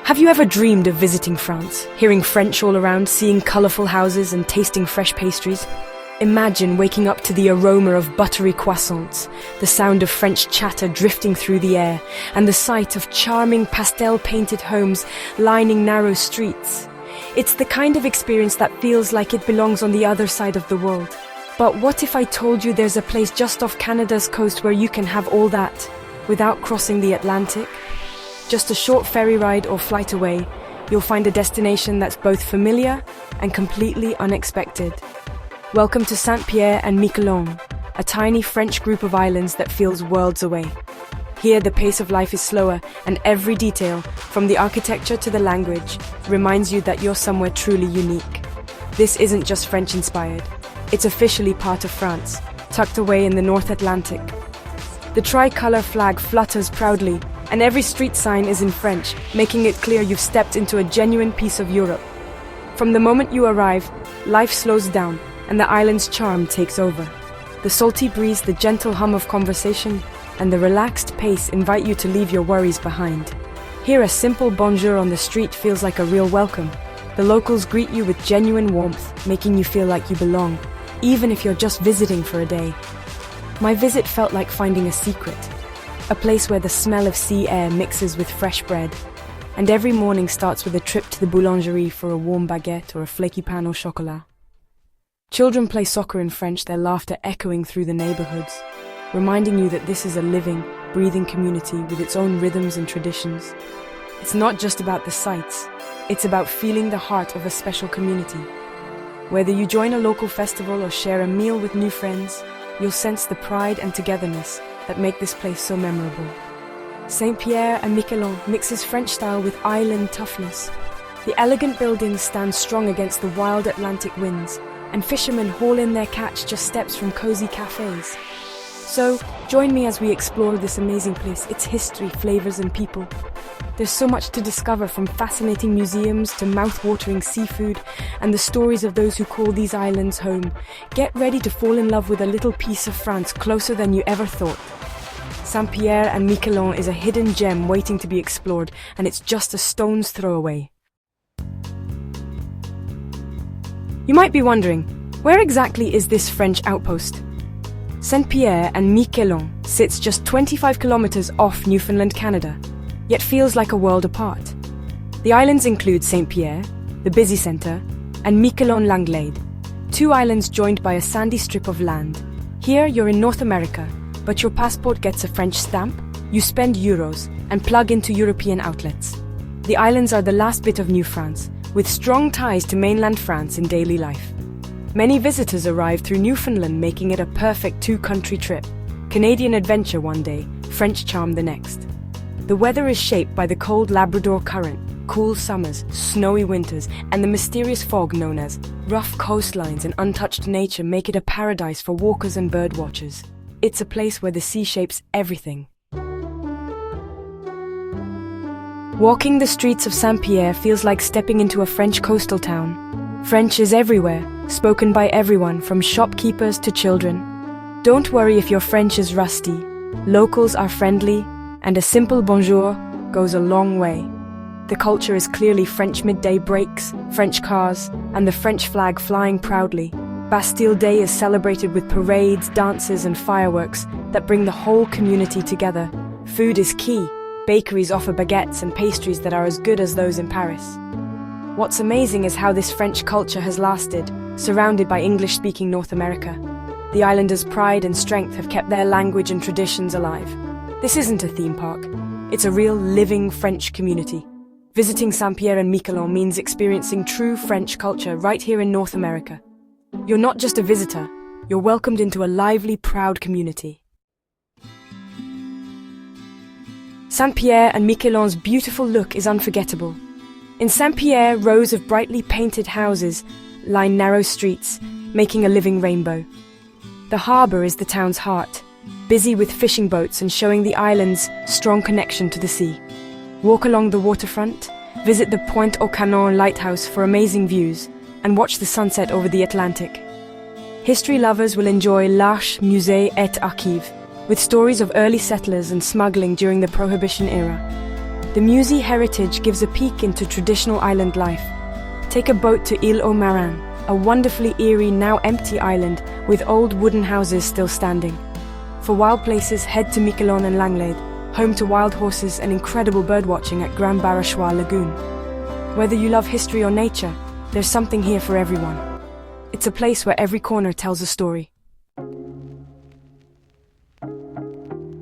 Have you ever dreamed of visiting France, hearing French all around, seeing colorful houses and tasting fresh pastries? Imagine waking up to the aroma of buttery croissants, the sound of French chatter drifting through the air, and the sight of charming pastel-painted homes lining narrow streets. It's the kind of experience that feels like it belongs on the other side of the world. But what if I told you there's a place just off Canada's coast where you can have all that without crossing the Atlantic? Just a short ferry ride or flight away, you'll find a destination that's both familiar and completely unexpected. Welcome to Saint Pierre and Miquelon, a tiny French group of islands that feels worlds away. Here, the pace of life is slower, and every detail, from the architecture to the language, reminds you that you're somewhere truly unique. This isn't just French-inspired. It's officially part of France, tucked away in the North Atlantic. The tricolour flag flutters proudly, and every street sign is in French, making it clear you've stepped into a genuine piece of Europe. From the moment you arrive, life slows down, and the island's charm takes over. The salty breeze, the gentle hum of conversation, and the relaxed pace invite you to leave your worries behind. Here, a simple bonjour on the street feels like a real welcome. The locals greet you with genuine warmth, making you feel like you belong, even if you're just visiting for a day. My visit felt like finding a secret, a place where the smell of sea air mixes with fresh bread, and every morning starts with a trip to the boulangerie for a warm baguette or a flaky pain au chocolat. Children play soccer in French, their laughter echoing through the neighborhoods, reminding you that this is a living, breathing community with its own rhythms and traditions. It's not just about the sights, it's about feeling the heart of a special community. Whether you join a local festival or share a meal with new friends, you'll sense the pride and togetherness that make this place so memorable. Saint Pierre and Miquelon mixes French style with island toughness. The elegant buildings stand strong against the wild Atlantic winds, and fishermen haul in their catch just steps from cozy cafes. So, join me as we explore this amazing place, its history, flavors, and people. There's so much to discover, from fascinating museums to mouth-watering seafood and the stories of those who call these islands home. Get ready to fall in love with a little piece of France closer than you ever thought. Saint Pierre and Miquelon is a hidden gem waiting to be explored, and it's just a stone's throw away. You might be wondering, where exactly is this French outpost? Saint Pierre and Miquelon sits just 25 kilometers off Newfoundland, Canada, yet feels like a world apart. The islands include Saint Pierre, the busy center, and Miquelon-Langlade, two islands joined by a sandy strip of land. Here you're in North America, but your passport gets a French stamp, you spend euros, and plug into European outlets. The islands are the last bit of New France, with strong ties to mainland France in daily life. Many visitors arrive through Newfoundland, making it a perfect two-country trip. Canadian adventure one day, French charm the next. The weather is shaped by the cold Labrador current, cool summers, snowy winters, and the mysterious fog known as rough coastlines and untouched nature make it a paradise for walkers and birdwatchers. It's a place where the sea shapes everything. Walking the streets of Saint Pierre feels like stepping into a French coastal town. French is everywhere, spoken by everyone from shopkeepers to children. Don't worry if your French is rusty. Locals are friendly, and a simple bonjour goes a long way. The culture is clearly French midday breaks, French cars, and the French flag flying proudly. Bastille Day is celebrated with parades, dances, and fireworks that bring the whole community together. Food is key. Bakeries offer baguettes and pastries that are as good as those in Paris. What's amazing is how this French culture has lasted, surrounded by English-speaking North America. The islanders' pride and strength have kept their language and traditions alive. This isn't a theme park. It's a real, living French community. Visiting Saint Pierre and Miquelon means experiencing true French culture right here in North America. You're not just a visitor, you're welcomed into a lively, proud community. Saint Pierre and Miquelon's beautiful look is unforgettable. In Saint Pierre, rows of brightly painted houses line narrow streets, making a living rainbow. The harbour is the town's heart, busy with fishing boats and showing the island's strong connection to the sea. Walk along the waterfront, visit the Pointe au Canon lighthouse for amazing views, and watch the sunset over the Atlantic. History lovers will enjoy L'Arche, Musée et Archives, with stories of early settlers and smuggling during the Prohibition era. The Musée Heritage gives a peek into traditional island life. Take a boat to Île aux Marins, a wonderfully eerie, now empty island with old wooden houses still standing. For wild places, head to Miquelon and Langlade, home to wild horses and incredible birdwatching at Grand Barachois Lagoon. Whether you love history or nature, there's something here for everyone. It's a place where every corner tells a story.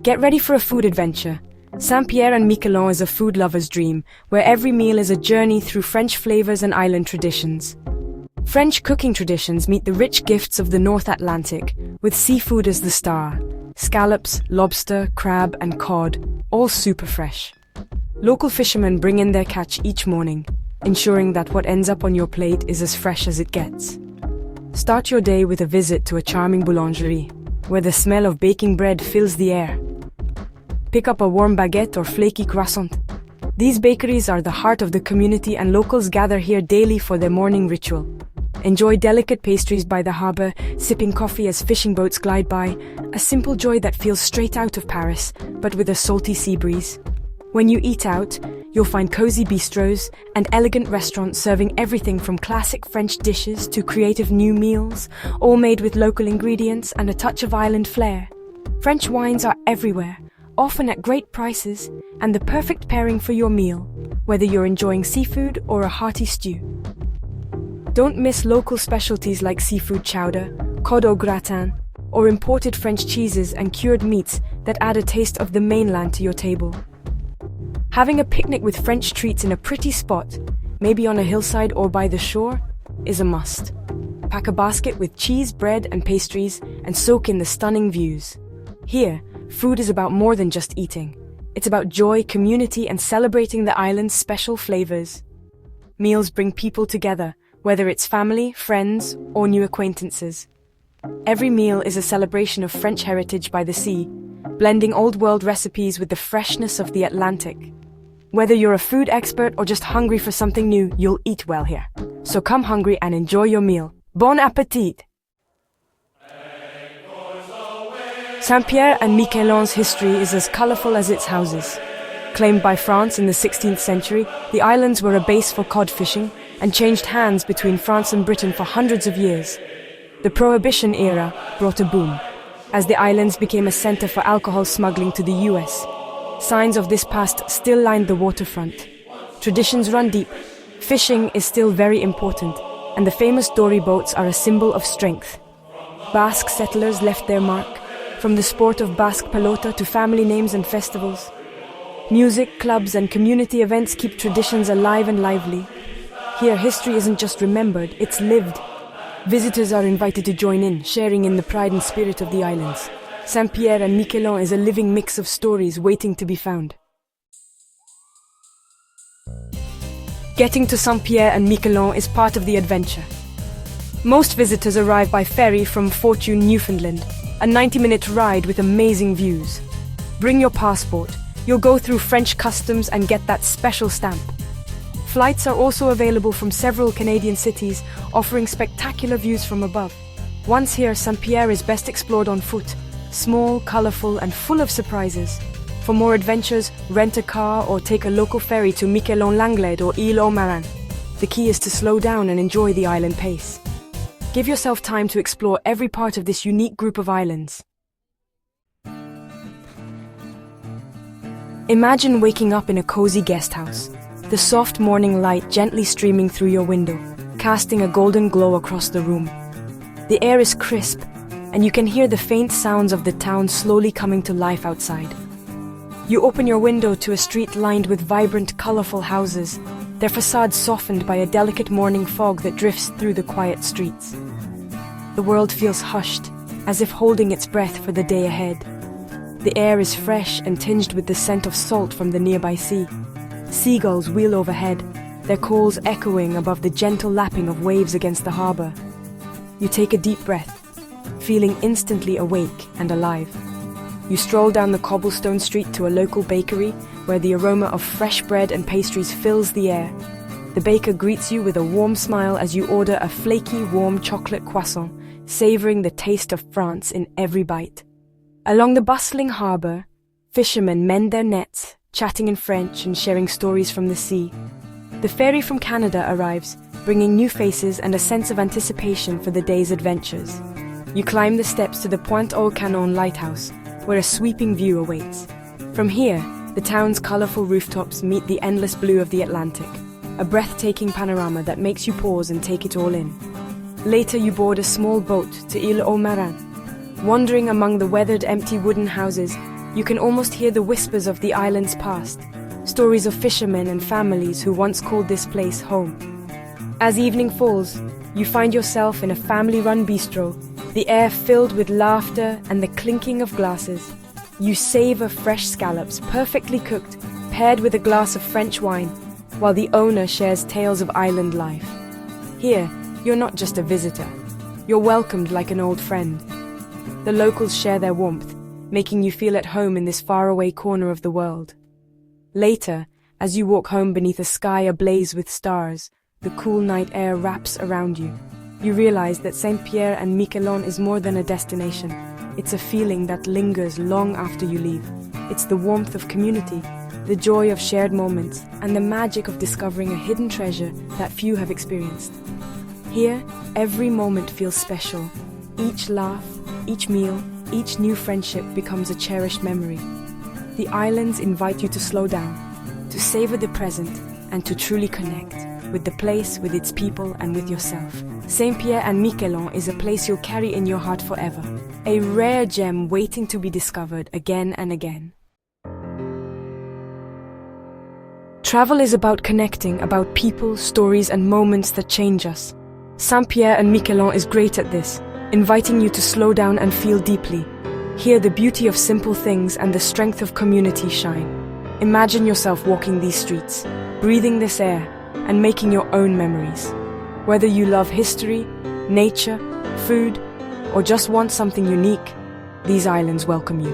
Get ready for a food adventure. Saint Pierre and Miquelon is a food lover's dream, where every meal is a journey through French flavors and island traditions. French cooking traditions meet the rich gifts of the North Atlantic, with seafood as the star. Scallops, lobster, crab, and cod, all super fresh. Local fishermen bring in their catch each morning, ensuring that what ends up on your plate is as fresh as it gets. Start your day with a visit to a charming boulangerie, where the smell of baking bread fills the air. Pick up a warm baguette or flaky croissant. These bakeries are the heart of the community and locals gather here daily for their morning ritual. Enjoy delicate pastries by the harbor, sipping coffee as fishing boats glide by, a simple joy that feels straight out of Paris, but with a salty sea breeze. When you eat out, you'll find cozy bistros and elegant restaurants serving everything from classic French dishes to creative new meals, all made with local ingredients and a touch of island flair. French wines are everywhere, often at great prices, and the perfect pairing for your meal, whether you're enjoying seafood or a hearty stew. Don't miss local specialties like seafood chowder, cod au gratin, or imported French cheeses and cured meats that add a taste of the mainland to your table. Having a picnic with French treats in a pretty spot, maybe on a hillside or by the shore, is a must. Pack a basket with cheese, bread, and pastries and soak in the stunning views. Here, food is about more than just eating. It's about joy, community, and celebrating the island's special flavors. Meals bring people together, whether it's family, friends, or new acquaintances. Every meal is a celebration of French heritage by the sea, blending old-world recipes with the freshness of the Atlantic. Whether you're a food expert or just hungry for something new, you'll eat well here. So come hungry and enjoy your meal. Bon appétit! Saint Pierre and Miquelon's history is as colorful as its houses. Claimed by France in the 16th century, the islands were a base for cod fishing and changed hands between France and Britain for hundreds of years. The Prohibition era brought a boom, as the islands became a center for alcohol smuggling to the US. Signs of this past still lined the waterfront. Traditions run deep, fishing is still very important, and the famous dory boats are a symbol of strength. Basque settlers left their mark, from the sport of Basque pelota to family names and festivals. Music, clubs, and community events keep traditions alive and lively. Here, history isn't just remembered, it's lived. Visitors are invited to join in, sharing in the pride and spirit of the islands. Saint Pierre and Miquelon is a living mix of stories waiting to be found. Getting to Saint Pierre and Miquelon is part of the adventure. Most visitors arrive by ferry from Fortune, Newfoundland, a 90-minute ride with amazing views. Bring your passport. You'll go through French customs and get that special stamp. Flights are also available from several Canadian cities, offering spectacular views from above. Once here, Saint Pierre is best explored on foot, small, colorful, and full of surprises. For more adventures, rent a car or take a local ferry to Miquelon, Langlade, or Île aux Marins. The key is to slow down and enjoy the island pace. Give yourself time to explore every part of this unique group of islands. Imagine waking up in a cozy guest house, the soft morning light gently streaming through your window, casting a golden glow across the room. The air is crisp, and you can hear the faint sounds of the town slowly coming to life outside. You open your window to a street lined with vibrant, colorful houses, their facades softened by a delicate morning fog that drifts through the quiet streets. The world feels hushed, as if holding its breath for the day ahead. The air is fresh and tinged with the scent of salt from the nearby sea. Seagulls wheel overhead, their calls echoing above the gentle lapping of waves against the harbor. You take a deep breath, feeling instantly awake and alive. You stroll down the cobblestone street to a local bakery where the aroma of fresh bread and pastries fills the air. The baker greets you with a warm smile as you order a flaky, warm chocolate croissant, savoring the taste of France in every bite. Along the bustling harbor, fishermen mend their nets chatting in French and sharing stories from the sea. The ferry from Canada arrives, bringing new faces and a sense of anticipation for the day's adventures. You climb the steps to the Pointe aux Canons lighthouse, where a sweeping view awaits. From here, the town's colorful rooftops meet the endless blue of the Atlantic, a breathtaking panorama that makes you pause and take it all in. Later, you board a small boat to Île aux Marins. Wandering among the weathered, empty wooden houses, you can almost hear the whispers of the island's past, stories of fishermen and families who once called this place home. As evening falls, you find yourself in a family-run bistro, the air filled with laughter and the clinking of glasses. You savor fresh scallops, perfectly cooked, paired with a glass of French wine, while the owner shares tales of island life. Here, you're not just a visitor. You're welcomed like an old friend. The locals share their warmth, making you feel at home in this faraway corner of the world. Later, as you walk home beneath a sky ablaze with stars, the cool night air wraps around you. You realize that Saint Pierre and Miquelon is more than a destination. It's a feeling that lingers long after you leave. It's the warmth of community, the joy of shared moments, and the magic of discovering a hidden treasure that few have experienced. Here, every moment feels special. Each laugh, each meal, each new friendship becomes a cherished memory. The islands invite you to slow down, to savor the present, and to truly connect with the place, with its people, and with yourself. Saint Pierre and Miquelon is a place you'll carry in your heart forever, a rare gem waiting to be discovered again and again. Travel is about connecting, about people, stories, and moments that change us. Saint Pierre and Miquelon is great at this, inviting you to slow down and feel deeply. Here, the beauty of simple things and the strength of community shine. Imagine yourself walking these streets, breathing this air, and making your own memories. Whether you love history, nature, food, or just want something unique, these islands welcome you.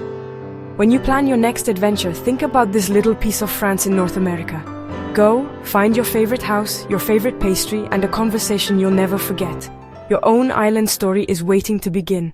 When you plan your next adventure, think about this little piece of France in North America. Go, find your favorite house, your favorite pastry, and a conversation you'll never forget. Your own island story is waiting to begin.